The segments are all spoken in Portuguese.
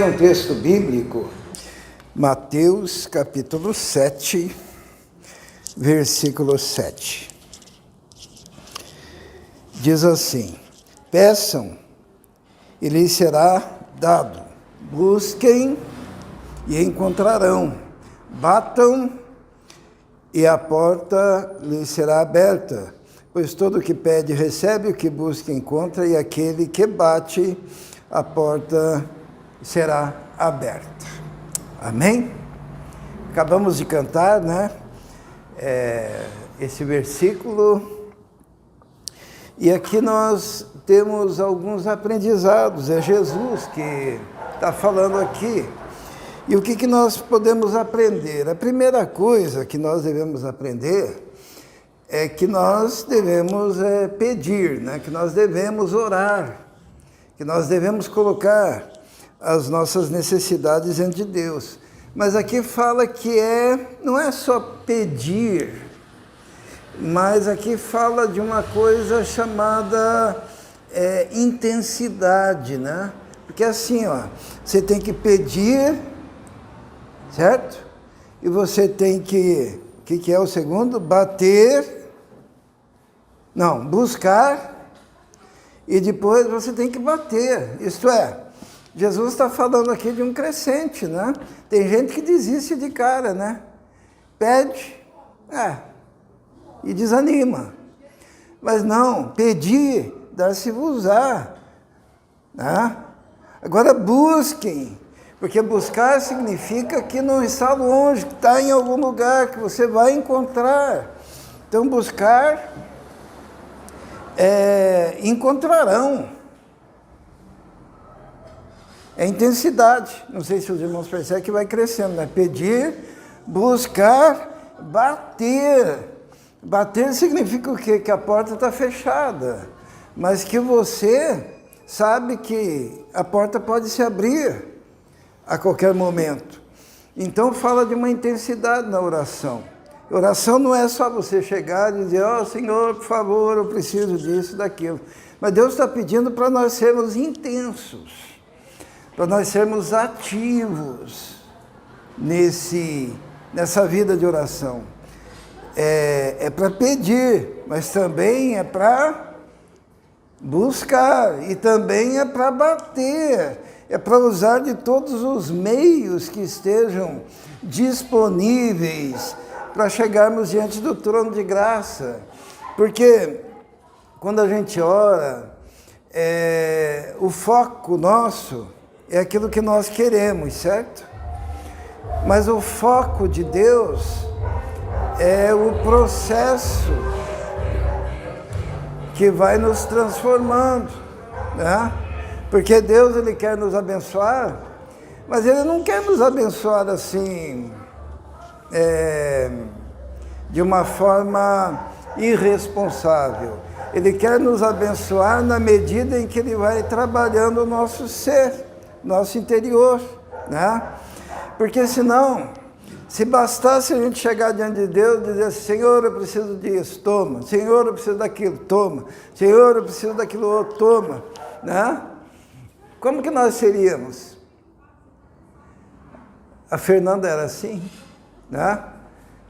um texto bíblico, Mateus capítulo 7, versículo 7. Diz assim: peçam e lhes será dado, busquem e encontrarão, batam e a porta lhes será aberta. Pois todo o que pede recebe, o que busca encontra, e aquele que bate, a porta será aberta. Amém? Acabamos de cantar, né? Esse versículo. E aqui nós temos alguns aprendizados. É Jesus que está falando aqui. E o que nós podemos aprender? A primeira coisa que nós devemos aprender é que nós devemos pedir, né? Que nós devemos orar, que nós devemos colocar as nossas necessidades diante de Deus. Mas aqui fala que não é só pedir, mas aqui fala de uma coisa chamada intensidade, né? Porque assim, você tem que pedir, certo? E você tem que, o que é o segundo? Buscar, e depois você tem que bater. Isto é, Jesus está falando aqui de um crescente, né? Tem gente que desiste de cara, né? Pede, e desanima. Mas não, pedir, dar-se-vos-á, né? Agora busquem, porque buscar significa que não está longe, que está em algum lugar, que você vai encontrar. Então buscar, encontrarão. É intensidade. Não sei se os irmãos percebem que vai crescendo, né? Pedir, buscar, bater. Bater significa o quê? Que a porta está fechada, mas que você sabe que a porta pode se abrir a qualquer momento. Então fala de uma intensidade na oração. Oração não é só você chegar e dizer: Senhor, por favor, eu preciso disso, daquilo. Mas Deus está pedindo para nós sermos intensos, para nós sermos ativos nessa vida de oração. É para pedir, mas também é para buscar, e também é para bater, é para usar de todos os meios que estejam disponíveis para chegarmos diante do trono de graça. Porque quando a gente ora, o foco nosso é aquilo que nós queremos, certo? Mas o foco de Deus é o processo que vai nos transformando, né? Porque Deus, Ele quer nos abençoar, mas Ele não quer nos abençoar assim, de uma forma irresponsável. Ele quer nos abençoar na medida em que Ele vai trabalhando o nosso ser, nosso interior, né? Porque senão, se bastasse a gente chegar diante de Deus e dizer assim: Senhor, eu preciso disso, toma. Senhor, eu preciso daquilo, toma. Senhor, eu preciso daquilo outro, toma. Né? Como que nós seríamos? A Fernanda era assim, né?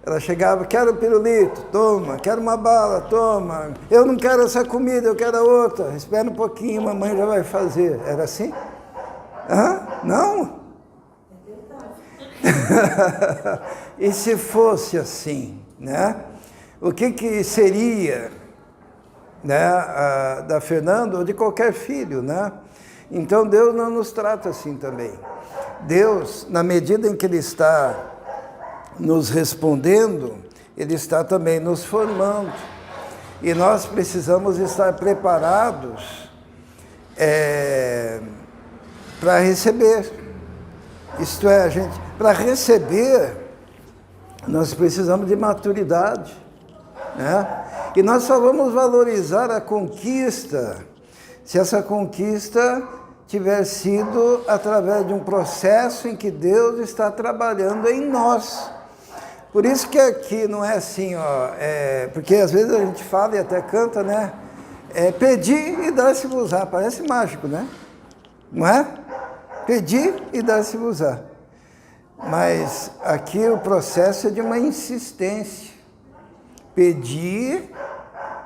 Ela chegava: quero pirulito, toma. Quero uma bala, toma. Eu não quero essa comida, eu quero a outra. Espera um pouquinho, mamãe já vai fazer. Era assim? Não? E se fosse assim, né? O que seria, né, da Fernanda ou de qualquer filho, né? Então Deus não nos trata assim também. Deus, na medida em que Ele está nos respondendo, Ele está também nos formando. E nós precisamos estar preparados para receber. Isto é, para receber, nós precisamos de maturidade, né? E nós só vamos valorizar a conquista se essa conquista tiver sido através de um processo em que Deus está trabalhando em nós. Por isso que aqui não é assim, porque às vezes a gente fala e até canta, né? Pedir e dar-se-vos-á, parece mágico, né? Não é? Pedi e dá-se-vos-á. Mas aqui o processo é de uma insistência. Pedir,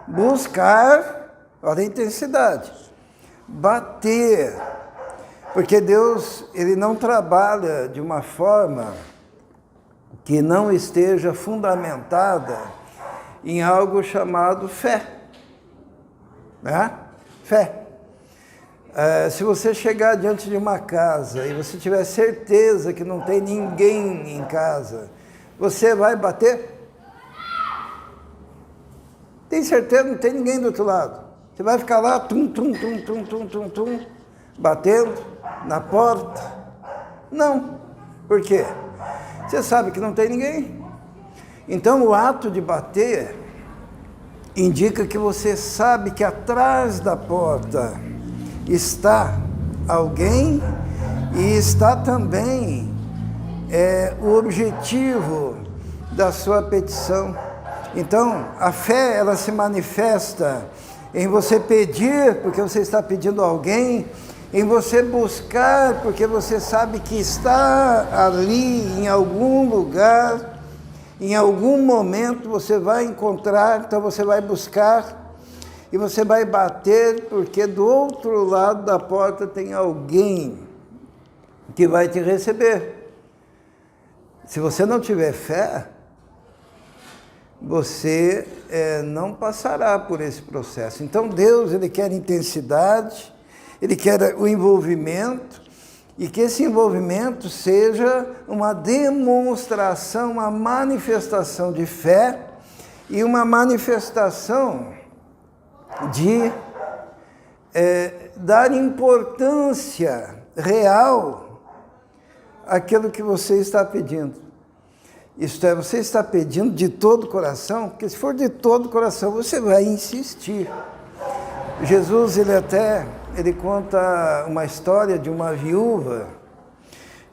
buscar, olha a intensidade. Bater. Porque Deus, Ele não trabalha de uma forma que não esteja fundamentada em algo chamado fé. Né? Fé. Se você chegar diante de uma casa e você tiver certeza que não tem ninguém em casa, você vai bater? Tem certeza que não tem ninguém do outro lado? Você vai ficar lá, batendo na porta? Não. Por quê? Você sabe que não tem ninguém. Então o ato de bater indica que você sabe que atrás da porta está alguém e está também o objetivo da sua petição. Então, a fé, ela se manifesta em você pedir, porque você está pedindo a alguém, em você buscar, porque você sabe que está ali, em algum lugar, em algum momento você vai encontrar, então você vai buscar, e você vai bater, porque do outro lado da porta tem alguém que vai te receber. Se você não tiver fé, você não passará por esse processo. Então Deus, Ele quer intensidade, Ele quer o envolvimento, e que esse envolvimento seja uma demonstração, uma manifestação de fé e uma manifestação de dar importância real àquilo que você está pedindo. Isto é, você está pedindo de todo o coração, porque se for de todo o coração, você vai insistir. Jesus, ele conta uma história de uma viúva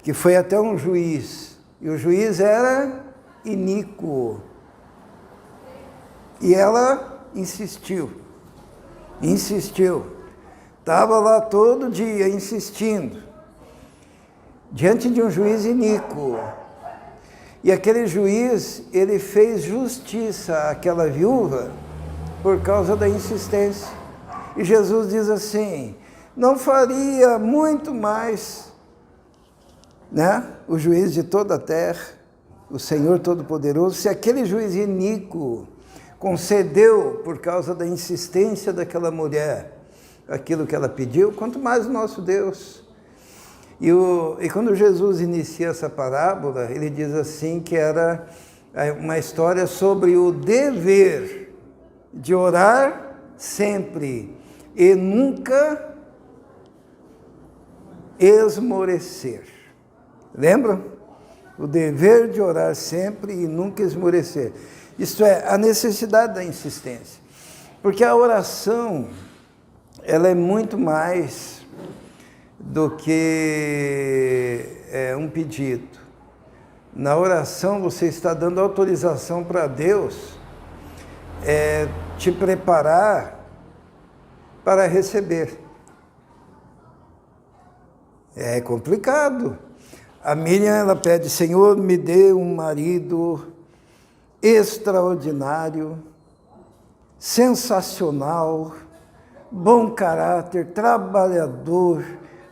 que foi até um juiz, e o juiz era iníquo. E ela insistiu. Estava lá todo dia insistindo, diante de um juiz iníquo. E aquele juiz, ele fez justiça àquela viúva por causa da insistência. E Jesus diz assim, não faria muito mais, né? O juiz de toda a terra, o Senhor Todo-Poderoso, se aquele juiz iníquo concedeu, por causa da insistência daquela mulher, aquilo que ela pediu, quanto mais o nosso Deus. E quando Jesus inicia essa parábola, ele diz assim que era uma história sobre o dever de orar sempre e nunca esmorecer. Lembram? O dever de orar sempre e nunca esmorecer. Isto é, a necessidade da insistência. Porque a oração, ela é muito mais do que um pedido. Na oração você está dando autorização para Deus te preparar para receber. É complicado. A Miriam, ela pede, Senhor, me dê um marido extraordinário, sensacional, bom caráter, trabalhador,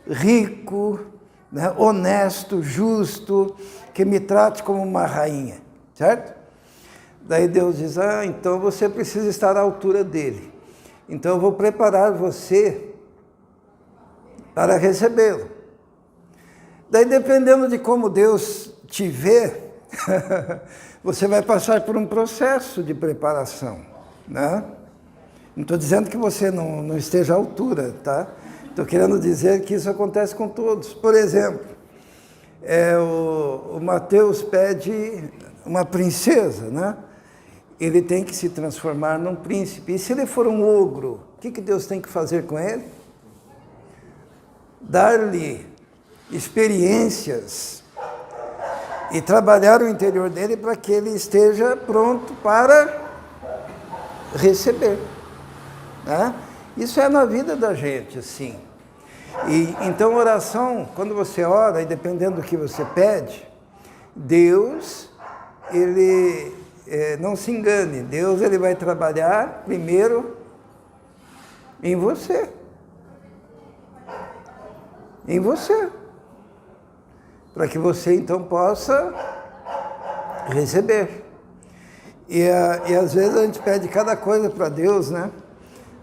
rico, né, honesto, justo, que me trate como uma rainha, certo? Daí Deus diz, então você precisa estar à altura dele. Então eu vou preparar você para recebê-lo. Daí, dependendo de como Deus te vê, você vai passar por um processo de preparação, né? Não estou dizendo que você não esteja à altura, tá? Estou querendo dizer que isso acontece com todos. Por exemplo, o Mateus pede uma princesa, né? Ele tem que se transformar num príncipe. E se ele for um ogro, o que Deus tem que fazer com ele? Dar-lhe experiências e trabalhar o interior dele para que ele esteja pronto para receber, né? Isso é na vida da gente, assim. E então oração, quando você ora, e dependendo do que você pede, Deus, ele não se engane, Deus ele vai trabalhar primeiro em você. Em você. Para que você então possa receber. E às vezes a gente pede cada coisa para Deus, né?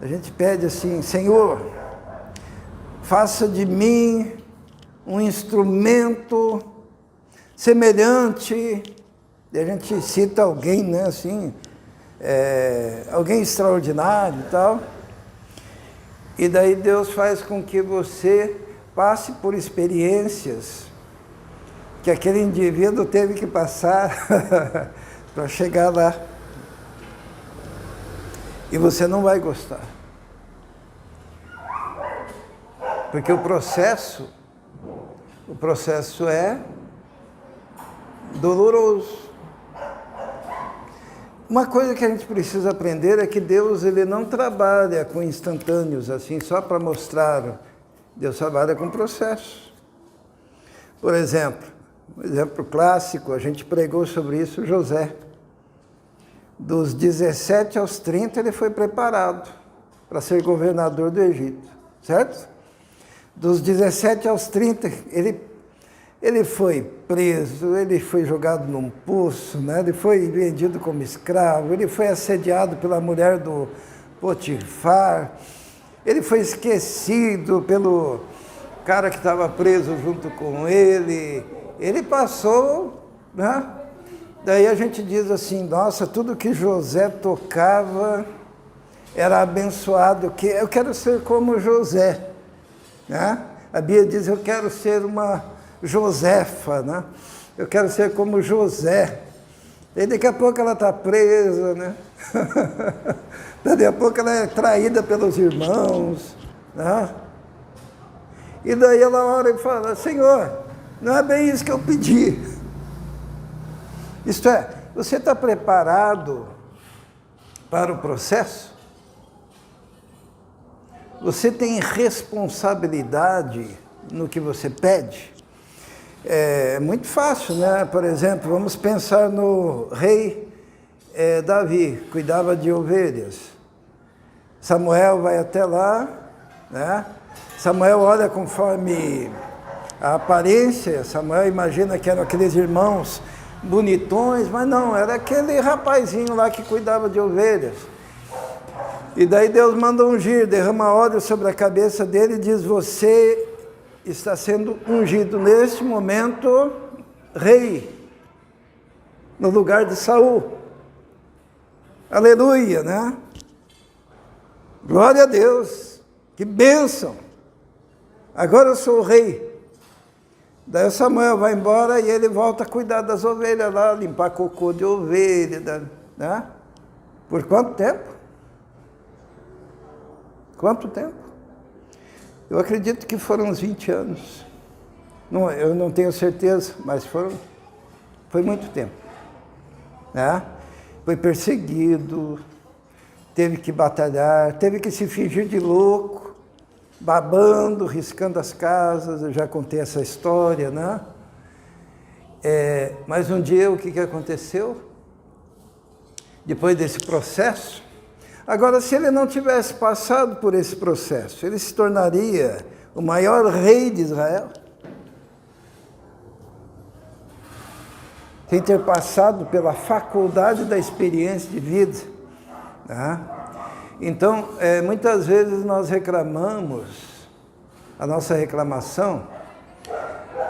A gente pede assim, Senhor, faça de mim um instrumento semelhante. E a gente cita alguém, né, assim, alguém extraordinário e tal. E daí Deus faz com que você passe por experiências que aquele indivíduo teve que passar para chegar lá. E você não vai gostar. Porque o processo é doloroso. Uma coisa que a gente precisa aprender é que Deus ele não trabalha com instantâneos assim, só para mostrar. Deus trabalha com processo. Por exemplo, um exemplo clássico, a gente pregou sobre isso, José. Dos 17 aos 30 ele foi preparado para ser governador do Egito, certo? Dos 17 aos 30 ele foi preso, ele foi jogado num poço, né? Ele foi vendido como escravo, ele foi assediado pela mulher do Potifar, ele foi esquecido pelo cara que estava preso junto com ele passou, né? Daí a gente diz assim, nossa, tudo que José tocava era abençoado, que eu quero ser como José, né? A Bíblia diz, eu quero ser uma Josefa, né? Eu quero ser como José. E daqui a pouco ela está presa, né? Daqui a pouco ela é traída pelos irmãos, né? E daí ela ora e fala, Senhor, não é bem isso que eu pedi. Isto é, você está preparado para o processo? Você tem responsabilidade no que você pede? É muito fácil, né? Por exemplo, vamos pensar no rei Davi, cuidava de ovelhas. Samuel vai até lá, né? Samuel olha conforme a aparência, Samuel imagina que eram aqueles irmãos bonitões, mas não, era aquele rapazinho lá que cuidava de ovelhas. E daí Deus manda ungir, derrama óleo sobre a cabeça dele e diz, você está sendo ungido neste momento, rei, no lugar de Saul. Aleluia, né? Glória a Deus, que bênção. Agora eu sou o rei. Daí o Samuel vai embora e ele volta a cuidar das ovelhas lá, limpar cocô de ovelha, né? Por quanto tempo? Quanto tempo? Eu acredito que foram uns 20 anos. Não, eu não tenho certeza, mas foi muito tempo, né? Foi perseguido, teve que batalhar, teve que se fingir de louco, babando, riscando as casas, eu já contei essa história, né? Mas um dia o que aconteceu? Depois desse processo, agora se ele não tivesse passado por esse processo, ele se tornaria o maior rei de Israel? Sem ter passado pela faculdade da experiência de vida, né? Então, muitas vezes nós reclamamos, a nossa reclamação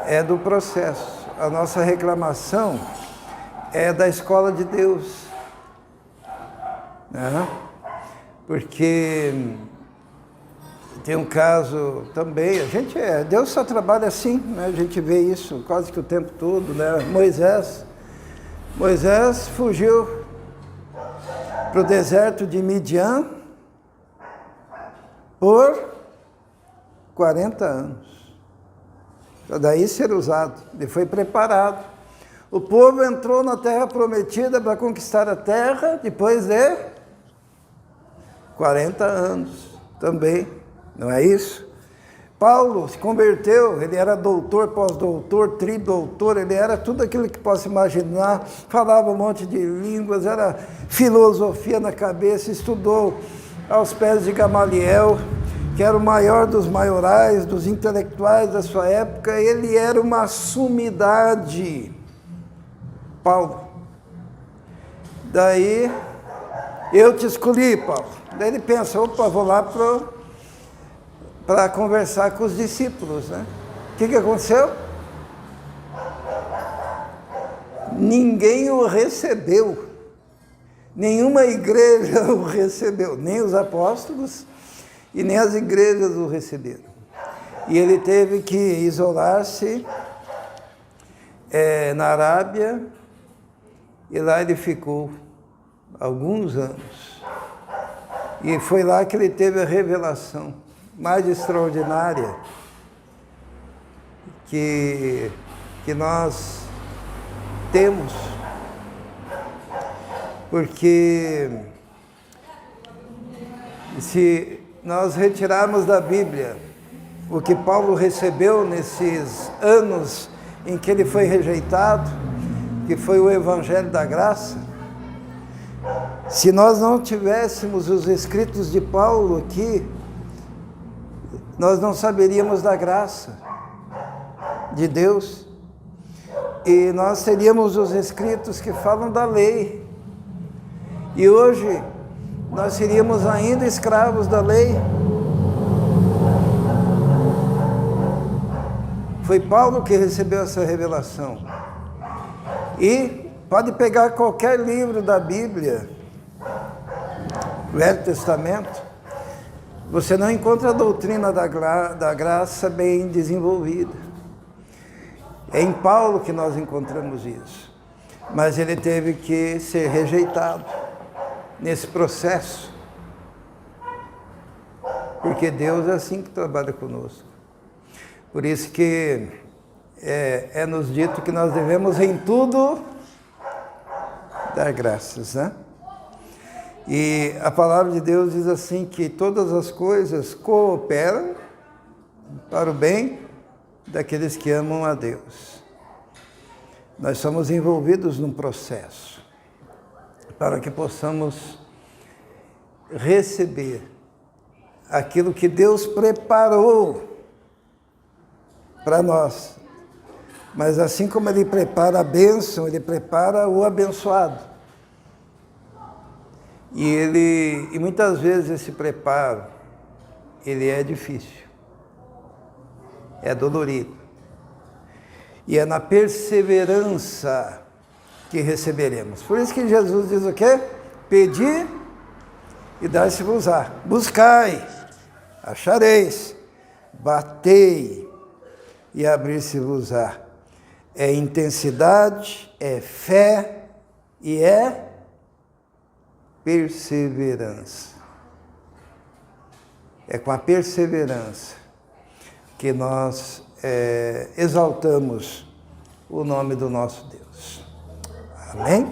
é do processo, a nossa reclamação é da escola de Deus, né? Porque tem um caso também, Deus só trabalha assim, né? A gente vê isso quase que o tempo todo, né? Moisés fugiu para o deserto de Midian por 40 anos. Para daí ser usado. Ele foi preparado. O povo entrou na terra prometida para conquistar a terra depois de 40 anos também. Não é isso? Paulo se converteu, ele era doutor, pós-doutor, tridoutor, ele era tudo aquilo que possa imaginar, falava um monte de línguas, era filosofia na cabeça, estudou aos pés de Gamaliel, que era o maior dos maiorais, dos intelectuais da sua época. Ele era uma sumidade, Paulo. Daí, eu te escolhi, Paulo. Daí ele pensa, opa, vou lá para conversar com os discípulos, né? O que aconteceu? Ninguém o recebeu. Nenhuma igreja o recebeu, nem os apóstolos e nem as igrejas o receberam. E ele teve que isolar-se na Arábia, e lá ele ficou alguns anos. E foi lá que ele teve a revelação mais extraordinária que nós temos. Porque se nós retirarmos da Bíblia o que Paulo recebeu nesses anos em que ele foi rejeitado, que foi o Evangelho da Graça, se nós não tivéssemos os escritos de Paulo aqui, nós não saberíamos da graça de Deus, e nós teríamos os escritos que falam da lei. E hoje, nós seríamos ainda escravos da lei. Foi Paulo que recebeu essa revelação. E pode pegar qualquer livro da Bíblia, Velho Testamento, você não encontra a doutrina da graça bem desenvolvida. É em Paulo que nós encontramos isso. Mas ele teve que ser rejeitado nesse processo, porque Deus é assim que trabalha conosco. Por isso que é nos dito que nós devemos em tudo dar graças, né? E a palavra de Deus diz assim, que todas as coisas cooperam para o bem daqueles que amam a Deus. Nós somos envolvidos num processo para que possamos receber aquilo que Deus preparou para nós. Mas assim como Ele prepara a bênção, Ele prepara o abençoado. E muitas vezes esse preparo, ele é difícil, é dolorido. E é na perseverança que receberemos. Por isso que Jesus diz o quê? Pedi e dar-se-vos-á. Buscai, achareis, batei e abrir-se-vos-á. É intensidade, é fé e é perseverança. É com a perseverança que nós exaltamos o nome do nosso Deus. Amém?